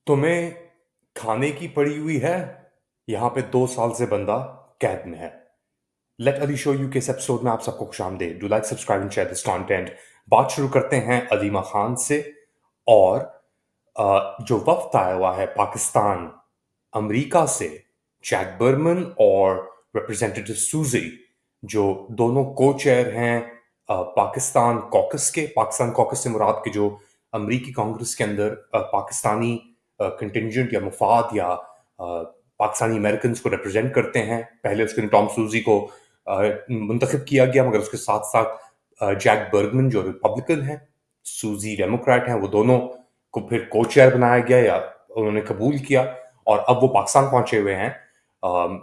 तुम्हें खाने की पड़ी हुई है। यहाँ पे 2 साल से बंदा कैद में है। लेट अली शो यू के इस एपिसोड में आप सबको खुशामदीद। Do like subscribe and share this content. बात शुरू करते हैं अलीमा खान से। और जो वफ्द आया हुआ है पाकिस्तान अमेरिका से, जैक बर्मन और रिप्रेजेंटेटिव सूजी, जो दोनों को चेयर हैं पाकिस्तान कॉकस से मुराद के जो अमरीकी कांग्रेस के अंदर पाकिस्तानी कंटिंजेंट या मुफाद या पाकिस्तानी अमेरिकन को रिप्रेजेंट करते हैं। पहले उसके टॉम सूजी को मुंतखब किया गया, मगर उसके साथ साथ जैक बर्गमन जो रिपब्लिकन है, सूजी डेमोक्रेट हैं, वो दोनों को फिर को चेयर बनाया गया या उन्होंने कबूल किया। और अब वो पाकिस्तान पहुंचे हुए हैं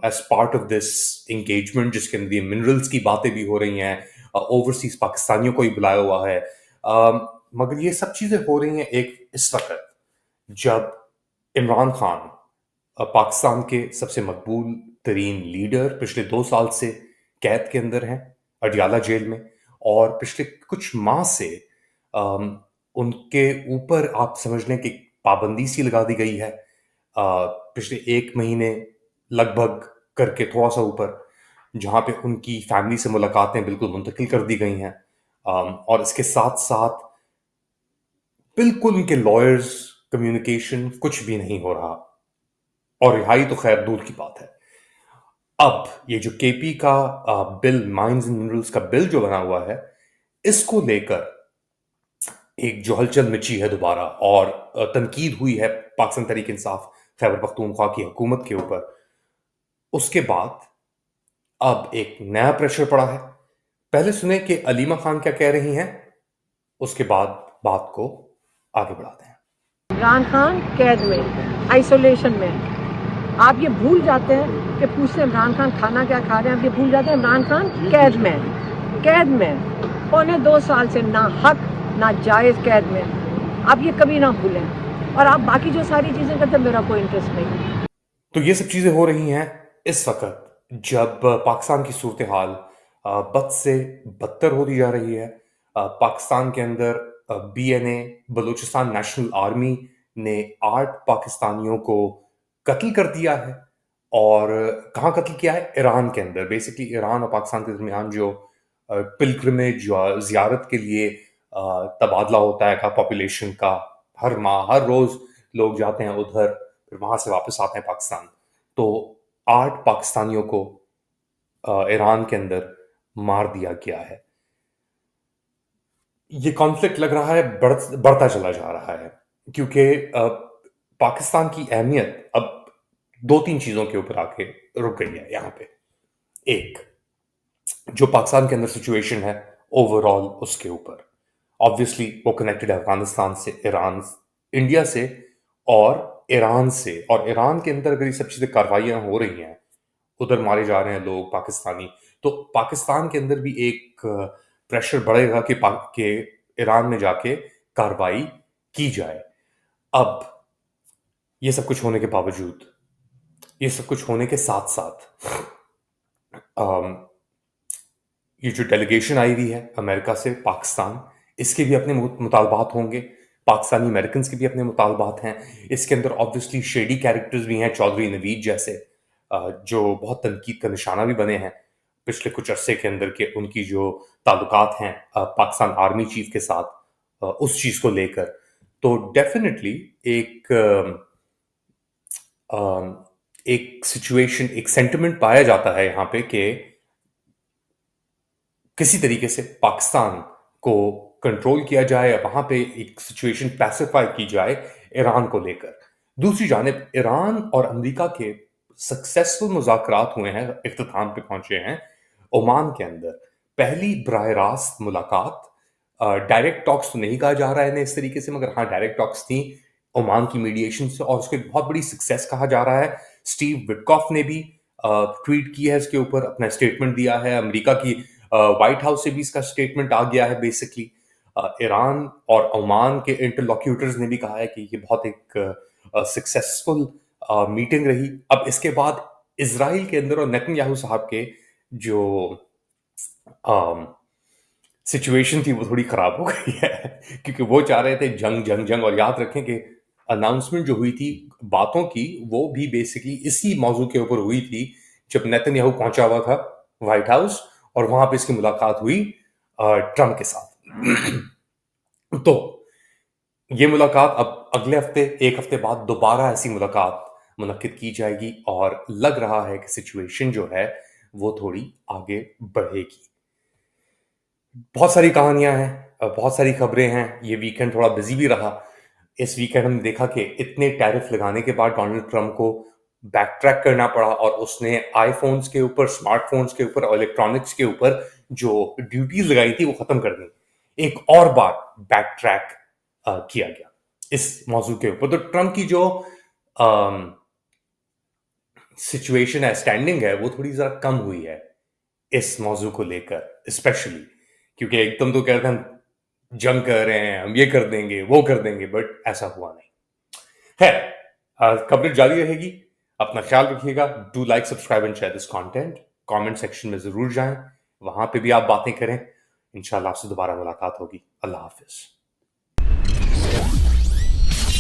as part of this engagement, जिसके अंदर ये मिनरल्स की बातें भी हो रही हैं। ओवरसीज पाकिस्तानियों को ही बुलाया हुआ है। मगर ये सब चीजें हो रही हैं एक इस वक्त जब इमरान खान पाकिस्तान के सबसे मकबूल तरीन लीडर पिछले 2 साल से कैद के अंदर हैं, अडियाला जेल में। और पिछले कुछ माह से उनके ऊपर आप समझ लें कि पाबंदी सी लगा दी गई है। पिछले 1 महीने लगभग करके थोड़ा सा ऊपर, जहां पे उनकी फैमिली से मुलाकातें बिल्कुल मुंतकिल कर दी गई हैं। और इसके साथ साथ बिल्कुल उनके लॉयर्स कम्युनिकेशन कुछ भी नहीं हो रहा। और रिहाई तो खैर दूर की बात है। अब ये जो केपी का बिल, माइंस एंड मिनरल्स का बिल जो बना हुआ है, इसको लेकर एक जो हलचल मची है दोबारा, और तनकीद हुई है पाकिस्तान तहरीक इंसाफ खैबर पख्तूनख्वा की हुकूमत के ऊपर। उसके बाद अब एक नया प्रेशर पड़ा है। पहले सुने कि अलीमा खान क्या कह रही हैं, उसके बाद बात को आगे बढ़ाते हैं। इमरान खान कैद में, आइसोलेशन में। आप ये भूल जाते हैं कि पूछते इमरान खान खाना क्या खा रहे हैं, आप ये भूल जाते हैं इमरान खान कैद में 2.25 साल से ना हक ना जायज़ कैद में। आप ये कभी ना भूलें। और आप बाकी जो सारी चीज़ें करते हैं, मेरा कोई इंटरेस्ट नहीं। तो ये सब चीजें हो रही हैं इस वक्त जब पाकिस्तान की सूरत हाल बद से बदतर होती जा रही है। पाकिस्तान के अंदर बीएनए, बलूचिस्तान नेशनल आर्मी ने 8 पाकिस्तानियों को कत्ल कर दिया है। और कहाँ कत्ल किया है? ईरान के अंदर। बेसिकली ईरान और पाकिस्तान के दरमियान जो पिलग्रिमेज जियारत के लिए तबादला होता है का पॉपुलेशन का, हर माह हर रोज लोग जाते हैं उधर, फिर वहां से वापस आते हैं पाकिस्तान। तो 8 पाकिस्तानियों को ईरान के अंदर मार दिया गया है। ये कॉन्फ्लिक्ट लग रहा है बढ़ता चला जा रहा है, क्योंकि पाकिस्तान की अहमियत अब 2-3 चीजों के ऊपर आके रुक गई है यहाँ पे। एक, जो पाकिस्तान के अंदर सिचुएशन है ओवरऑल, उसके ऊपर ऑब्वियसली वो कनेक्टेड है अफगानिस्तान से, ईरान, इंडिया से और ईरान से। और ईरान के अंदर अगर ये सब चीजें कार्रवाइयां हो रही हैं, उधर मारे जा रहे हैं लोग पाकिस्तानी, तो पाकिस्तान के अंदर भी एक प्रेशर बढ़ेगा कि ईरान में जाके कार्रवाई की जाए। अब ये सब कुछ होने के बावजूद, ये सब कुछ होने के साथ साथ ये जो डेलीगेशन आई हुई है अमेरिका से पाकिस्तान, इसके भी अपने मुतालबात होंगे। पाकिस्तानी अमेरिकन के भी अपने मुतालबात हैं। इसके अंदर ऑब्वियसली शेडी कैरेक्टर्स भी हैं, चौधरी नवीद जैसे, जो बहुत तनकीद का निशाना भी बने हैं पिछले कुछ अरसे के अंदर के उनकी जो ताल्लुकात हैं पाकिस्तान आर्मी चीफ के साथ, उस चीज को लेकर। तो डेफिनेटली एक एक सिचुएशन, एक सेंटिमेंट पाया जाता है यहाँ पे कि किसी तरीके से पाकिस्तान को कंट्रोल किया जाए, वहां पे एक सिचुएशन पैसिफाई की जाए ईरान को लेकर। दूसरी जानिब ईरान और अमेरिका के सक्सेसफुल मुज़ाकरात हुए हैं, इख्तिताम पे पहुंचे हैं ओमान के अंदर। पहली बराह रास्त मुलाकात, डायरेक्ट टॉक्स तो नहीं कहा जा रहा है इन्हें इस तरीके से, मगर हाँ डायरेक्ट टॉक्स थी ओमान की मीडिएशन से, और उसको एक बहुत बड़ी सक्सेस कहा जा रहा है। स्टीव विटकॉफ ने भी ट्वीट किया है इसके ऊपर, अपना स्टेटमेंट दिया है। अमेरिका की व्हाइट हाउस से भी इसका स्टेटमेंट आ गया है। बेसिकली ईरान और ओमान के इंटरलॉक्यूटर्स ने भी कहा है कि ये बहुत एक सक्सेसफुल मीटिंग रही। अब इसके बाद इसराइल के अंदर और नेतन्याहू साहब के जो सिचुएशन थी वो थोड़ी खराब हो गई है क्योंकि वो चाह रहे थे जंग जंग जंग। और याद रखें कि अनाउंसमेंट जो हुई थी बातों की, वो भी बेसिकली इसी मौजू के ऊपर हुई थी जब नेतन्याहू पहुंचा हुआ था व्हाइट हाउस और वहां पे इसकी मुलाकात हुई ट्रंप के साथ। तो ये मुलाकात अब अगले हफ्ते, एक हफ्ते बाद दोबारा ऐसी मुलाकात मुनक्किद की जाएगी और लग रहा है कि सिचुएशन जो है वो थोड़ी आगे बढ़ेगी। बहुत सारी कहानियां हैं, बहुत सारी खबरें हैं। ये वीकेंड थोड़ा बिजी भी रहा। इस वीकेंड हमने देखा कि इतने टैरिफ लगाने के बाद डोनाल्ड ट्रंप को बैक ट्रैक करना पड़ा और उसने आईफोन्स के ऊपर, स्मार्टफोन्स के ऊपर और इलेक्ट्रॉनिक्स के ऊपर जो ड्यूटीज लगाई थी वो खत्म कर दी। एक और बार बैक ट्रैक किया गया इस मौजू के ऊपर। तो ट्रंप की जो सिचुएशन है, स्टैंडिंग है, वो थोड़ी जरा कम हुई है इस मौजू को लेकर, स्पेशली क्योंकि एकदम तो कह रहे थे हम जंग कर रहे हैं, हम ये कर देंगे, वो कर देंगे, बट ऐसा हुआ नहीं है। कवरेज जारी रहेगी। अपना ख्याल रखिएगा। Do like, subscribe and share this content. Comment section में जरूर जाएं, वहां पे भी आप बातें करें। इंशाल्लाह आपसे दोबारा मुलाकात होगी। अल्लाह हाफिज।